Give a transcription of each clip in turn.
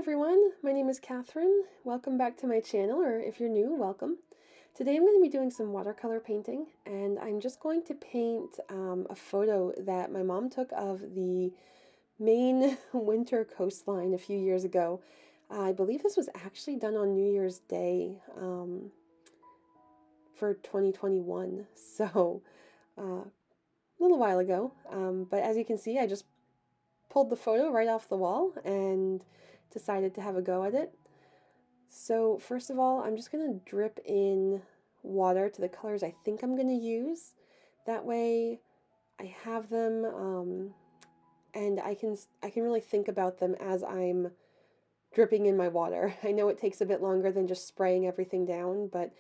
everyone, my name is Catherine. Welcome back to my channel, or if you're new, welcome. Today I'm going to be doing some watercolor painting, and I'm just going to paint a photo that my mom took of the Maine winter coastline a few years ago. I believe this was actually done on New Year's Day for 2021, so a little while ago. But as you can see, I just pulled the photo right off the wall and decided to have a go at it. So first of all, I'm just going to drip in water to the colors I think I'm going to use. That way I have them and I can really think about them as I'm dripping in my water. I know it takes a bit longer than just spraying everything down, but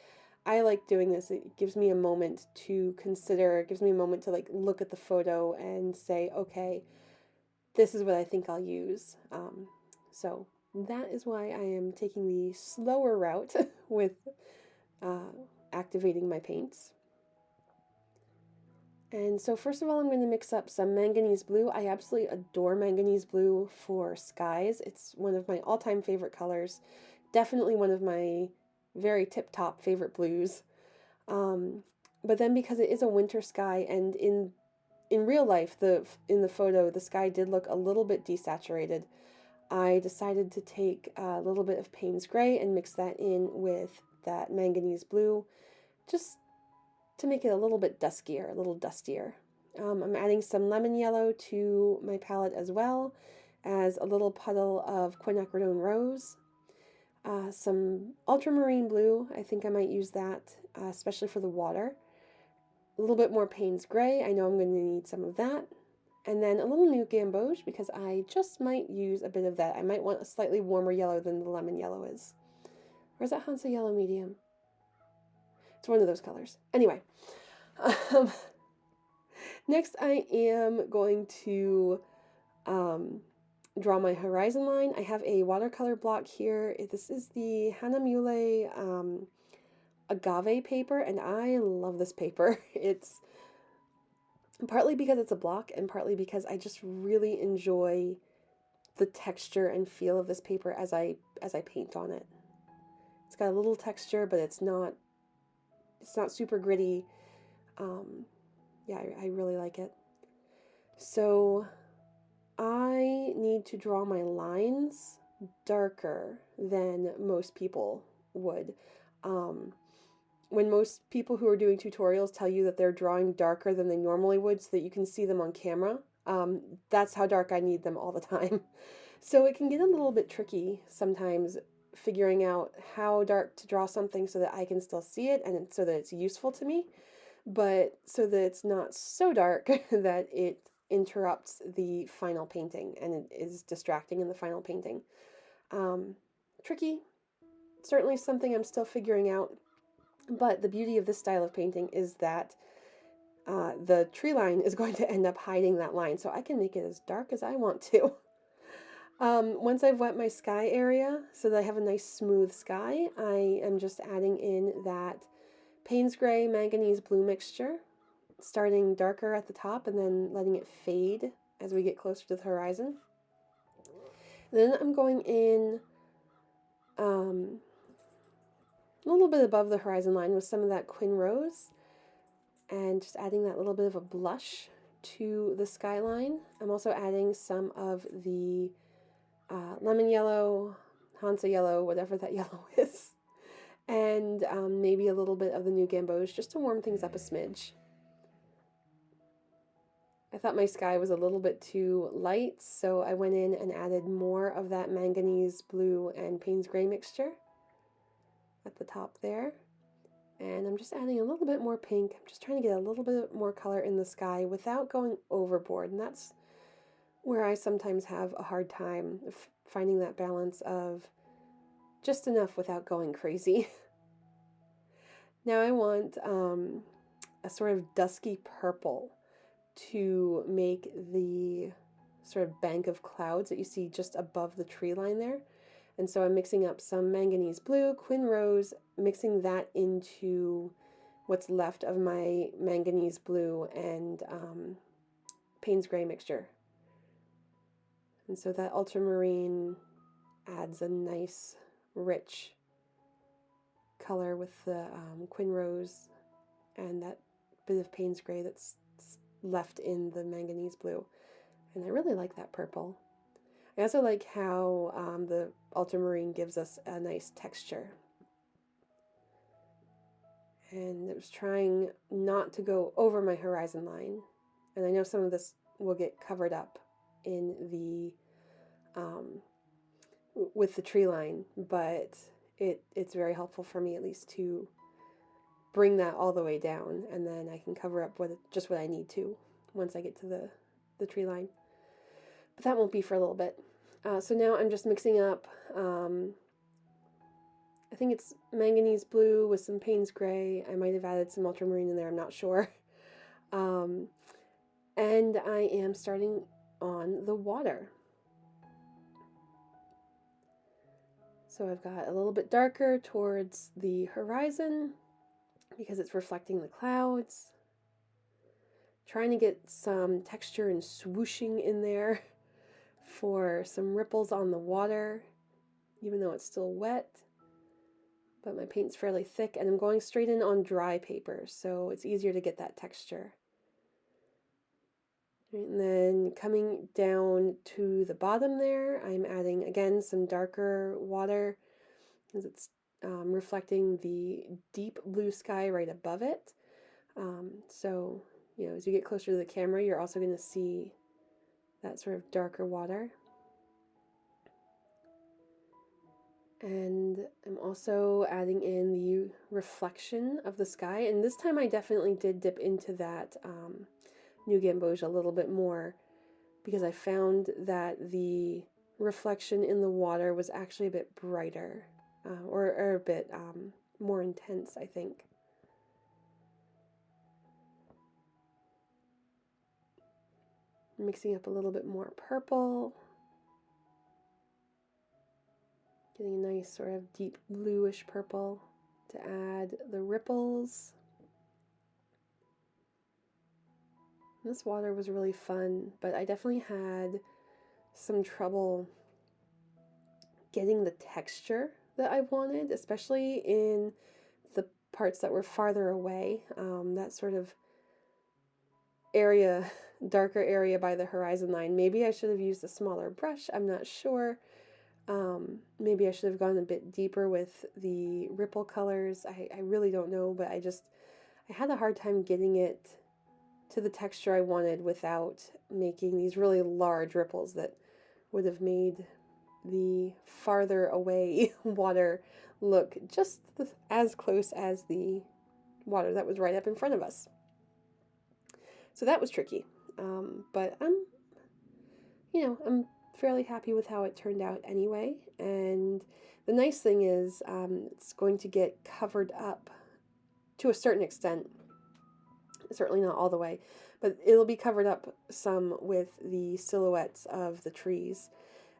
I like doing this. It gives me a moment to consider, it gives me a moment to like look at the photo and say, okay, this is what I think I'll use. So that is why I am taking the slower route with activating my paints. And so first of all, I'm going to mix up some manganese blue. I absolutely adore manganese blue for skies. It's one of my all-time favorite colors. Definitely one of my very tip-top favorite blues. But then because it is a winter sky, and in real life, in the photo, the sky did look a little bit desaturated, I decided to take a little bit of Payne's Gray and mix that in with that manganese blue, just to make it a little bit duskier, a little dustier. I'm adding some lemon yellow to my palette as well as a little puddle of quinacridone rose. Some ultramarine blue, I think I might use that, especially for the water. A little bit more Payne's Gray, I know I'm going to need some of that. And then a little new gamboge, because I just might use a bit of that. I might want a slightly warmer yellow than the lemon yellow is. Or is that Hansa Yellow Medium? It's one of those colors. Anyway, next I am going to draw my horizon line. I have a watercolor block here. This is the Hanamulle agave paper, and I love this paper. It's partly because it's a block and partly because I just really enjoy the texture and feel of this paper as I paint on it. It's got a little texture, but it's not super gritty. Yeah, I really like it. So I need to draw my lines darker than most people would. When most people who are doing tutorials tell you that they're drawing darker than they normally would so that you can see them on camera, that's how dark I need them all the time. So it can get a little bit tricky sometimes figuring out how dark to draw something so that I can still see it and so that it's useful to me, but so that it's not so dark that it interrupts the final painting and it is distracting in the final painting. Tricky, certainly something I'm still figuring out. But the beauty of this style of painting is that the tree line is going to end up hiding that line, so I can make it as dark as I want to. Once I've wet my sky area so that I have a nice smooth sky, I am just adding in that Payne's Gray manganese blue mixture, starting darker at the top and then letting it fade as we get closer to the horizon. Then I'm going in a little bit above the horizon line with some of that Quin Rose and just adding that little bit of a blush to the skyline. I'm also adding some of the lemon yellow, Hansa yellow, whatever that yellow is, and maybe a little bit of the new gamboge just to warm things up a smidge. I thought my sky was a little bit too light, so I went in and added more of that manganese blue and Payne's Gray mixture at the top there. And I'm just adding a little bit more pink. I'm just trying to get a little bit more color in the sky without going overboard. And that's where I sometimes have a hard time finding that balance of just enough without going crazy. Now I want a sort of dusky purple to make the sort of bank of clouds that you see just above the tree line there. And so I'm mixing up some manganese blue, Quin Rose, mixing that into what's left of my manganese blue and Payne's Gray mixture. And so that ultramarine adds a nice, rich color with the Quin Rose and that bit of Payne's Gray that's left in the manganese blue. And I really like that purple. I also like how the ultramarine gives us a nice texture. And I was trying not to go over my horizon line. And I know some of this will get covered up in the with the tree line, but it's very helpful for me at least to bring that all the way down, and then I can cover up just what I need to once I get to the tree line. But that won't be for a little bit. So now I'm just mixing up, I think it's manganese blue with some Payne's Gray. I might have added some ultramarine in there, I'm not sure. And I am starting on the water. So I've got a little bit darker towards the horizon because it's reflecting the clouds. Trying to get some texture and swooshing in there for some ripples on the water, even though it's still wet. But my paint's fairly thick, and I'm going straight in on dry paper, so it's easier to get that texture. And then coming down to the bottom there, I'm adding, again, some darker water, because it's reflecting the deep blue sky right above it. So, you know, as you get closer to the camera, you're also going to see that sort of darker water. And I'm also adding in the reflection of the sky. And this time I definitely did dip into that New Gamboge a little bit more, because I found that the reflection in the water was actually a bit brighter, or a bit more intense, I think. Mixing up a little bit more purple. Getting a nice sort of deep bluish purple to add the ripples. This water was really fun, but I definitely had some trouble getting the texture that I wanted, especially in the parts that were farther away. That sort of area, darker area by the horizon line. Maybe I should have used a smaller brush, I'm not sure. Maybe I should have gone a bit deeper with the ripple colors. I really don't know, but I had a hard time getting it to the texture I wanted without making these really large ripples that would have made the farther away water look just as close as the water that was right up in front of us. So that was tricky, but I'm fairly happy with how it turned out anyway. And the nice thing is it's going to get covered up to a certain extent, certainly not all the way, but it'll be covered up some with the silhouettes of the trees.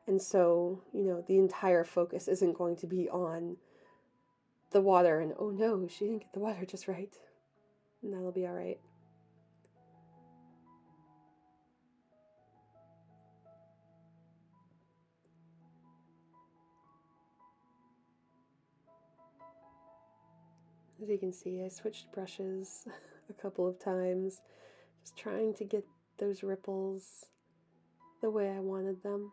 And so, the entire focus isn't going to be on the water and, oh no, she didn't get the water just right. And that'll be all right. As you can see, I switched brushes a couple of times, just trying to get those ripples the way I wanted them.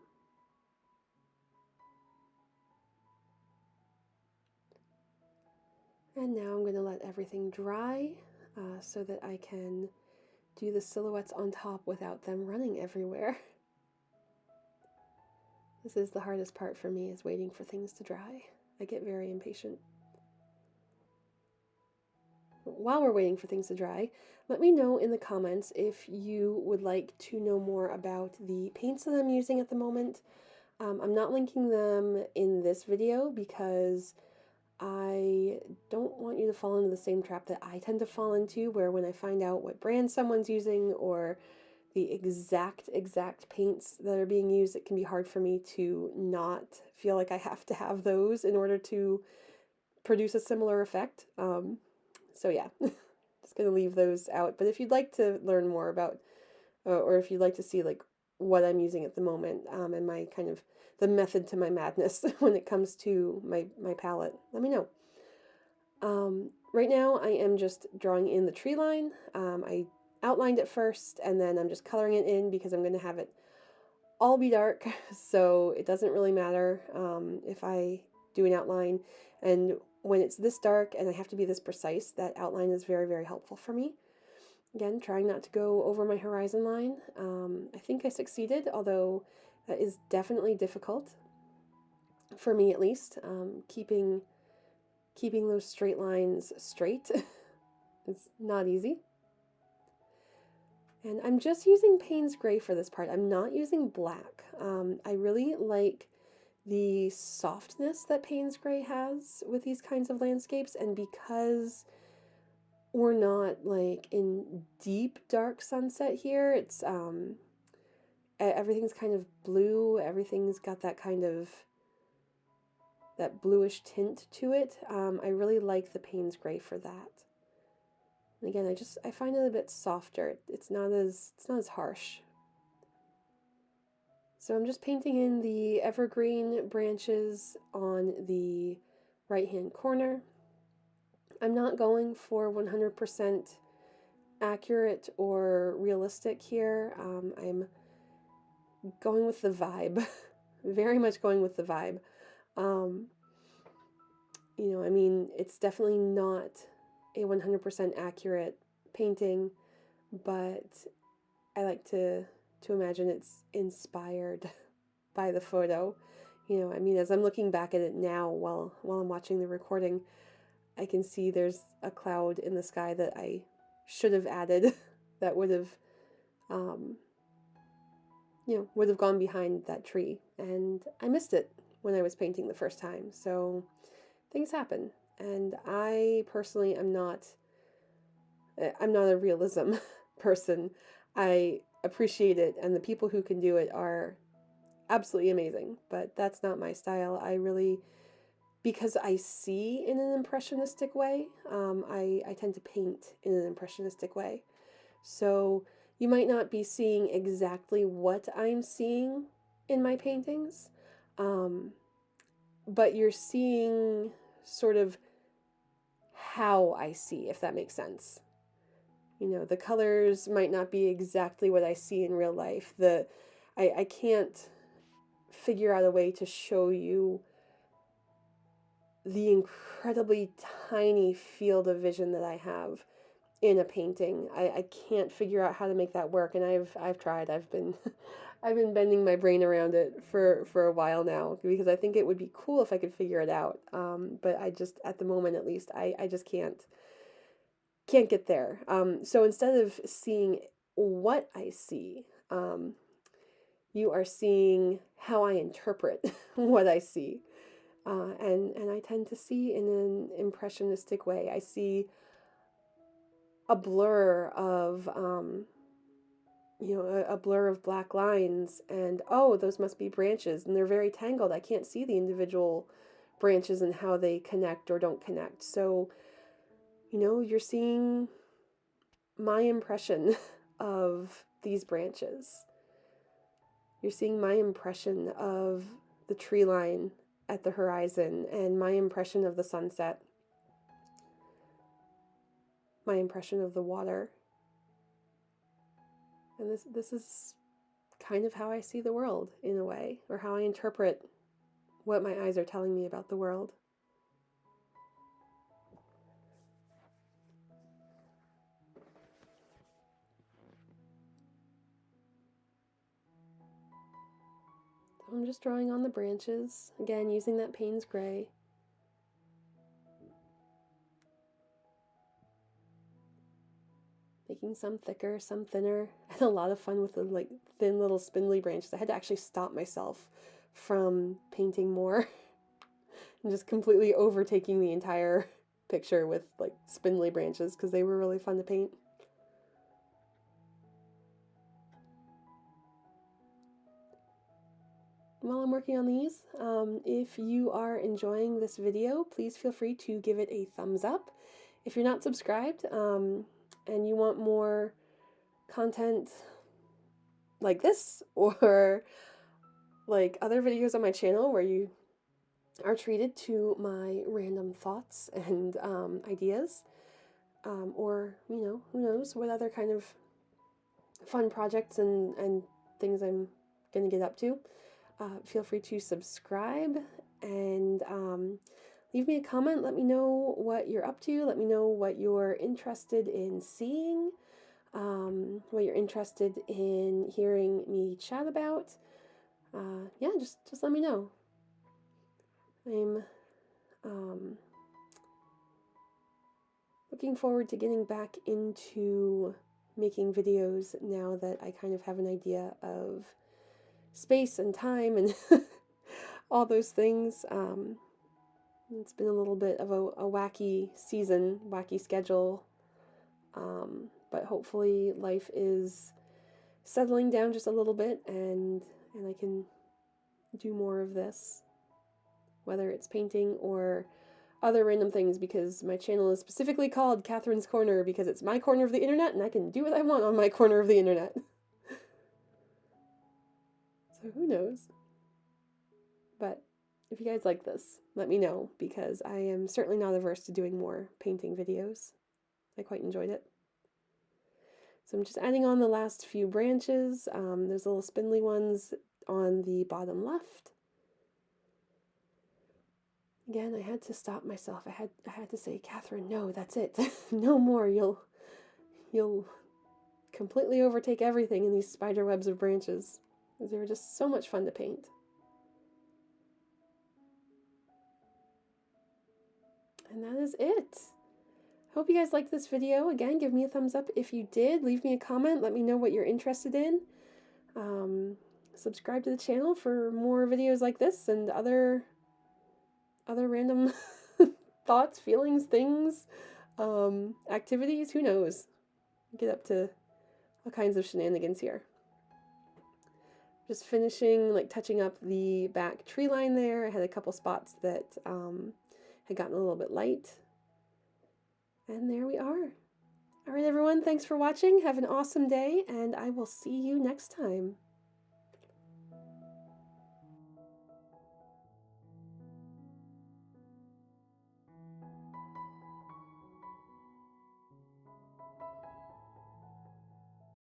And now I'm going to let everything dry so that I can do the silhouettes on top without them running everywhere. This is the hardest part for me, is waiting for things to dry. I get very impatient. While we're waiting for things to dry, let me know in the comments if you would like to know more about the paints that I'm using at the moment. I'm not linking them in this video because I don't want you to fall into the same trap that I tend to fall into, where when I find out what brand someone's using or the exact paints that are being used, it can be hard for me to not feel like I have to have those in order to produce a similar effect. So yeah, just going to leave those out. But if you'd like to learn more about, or if you'd like to see like what I'm using at the moment, and my kind of the method to my madness when it comes to my palette, let me know. Right now I am just drawing in the tree line. I outlined it first, and then I'm just coloring it in because I'm going to have it all be dark, so it doesn't really matter if I do an outline. And when it's this dark and I have to be this precise, that outline is very, very helpful for me. Again, trying not to go over my horizon line. I think I succeeded, although that is definitely difficult, for me at least. Keeping those straight lines straight is not easy. And I'm just using Payne's Gray for this part. I'm not using black. I really like the softness that Payne's Gray has with these kinds of landscapes, and because we're not like in deep dark sunset here, it's everything's kind of blue, everything's got that kind of that bluish tint to it. I really like the Payne's Gray for that. And again, I find it a bit softer. It's not as harsh. So I'm just painting in the evergreen branches on the right-hand corner. I'm not going for 100% accurate or realistic here. I'm going with the vibe, very much going with the vibe. You know, I mean, it's definitely not a 100% accurate painting, but I like to imagine it's inspired by the photo. You know, I mean, as I'm looking back at it now while I'm watching the recording, I can see there's a cloud in the sky that I should have added that would have, you know, would have gone behind that tree. And I missed it when I was painting the first time. So things happen. And I personally am not a realism person. I appreciate it, and the people who can do it are absolutely amazing, but that's not my style. I really, because I see in an impressionistic way, I tend to paint in an impressionistic way. So you might not be seeing exactly what I'm seeing in my paintings, but you're seeing sort of how I see, if that makes sense. You know, the colors might not be exactly what I see in real life. I can't figure out a way to show you the incredibly tiny field of vision that I have in a painting. I can't figure out how to make that work, and I've tried. I've been I've been bending my brain around it for a while now, because I think it would be cool if I could figure it out. But I just, at the moment at least, I just can't get there. So instead of seeing what I see, you are seeing how I interpret what I see. And I tend to see in an impressionistic way. I see a blur of, you know, a blur of black lines, and oh, those must be branches, and they're very tangled. I can't see the individual branches and how they connect or don't connect. So, you know, you're seeing my impression of these branches. You're seeing my impression of the tree line at the horizon, and my impression of the sunset, my impression of the water. And this is kind of how I see the world, in a way, or how I interpret what my eyes are telling me about the world. So I'm just drawing on the branches, again using that Payne's Gray. Making some thicker, some thinner. I had a lot of fun with the like thin little spindly branches. I had to actually stop myself from painting more and just completely overtaking the entire picture with like spindly branches, because they were really fun to paint. While I'm working on these, if you are enjoying this video, please feel free to give it a thumbs up. If you're not subscribed, and you want more content like this, or like other videos on my channel where you are treated to my random thoughts and ideas, or, you know, who knows what other kind of fun projects and things I'm going to get up to. Feel free to subscribe and leave me a comment. Let me know what you're up to. Let me know what you're interested in seeing, what you're interested in hearing me chat about. Yeah, just let me know. I'm looking forward to getting back into making videos now that I kind of have an idea of space and time and all those things. It's been a little bit of a wacky season, wacky schedule, but hopefully life is settling down just a little bit, and I can do more of this, whether it's painting or other random things, because my channel is specifically called Catherine's Corner because it's my corner of the internet and I can do what I want on my corner of the internet. So who knows? But if you guys like this, let me know, because I am certainly not averse to doing more painting videos. I quite enjoyed it. So I'm just adding on the last few branches. There's little spindly ones on the bottom left. Again, I had to stop myself. I had to say, Catherine, no, that's it. No more. You'll completely overtake everything in these spider webs of branches. They were just so much fun to paint. And that is it. Hope you guys liked this video. Again, give me a thumbs up if you did. Leave me a comment. Let me know what you're interested in. Subscribe to the channel for more videos like this and other random thoughts, feelings, things, activities. Who knows? Get up to all kinds of shenanigans here. Just finishing, like touching up the back tree line there. I had a couple spots that had gotten a little bit light. And there we are. All right, everyone, thanks for watching. Have an awesome day, and I will see you next time.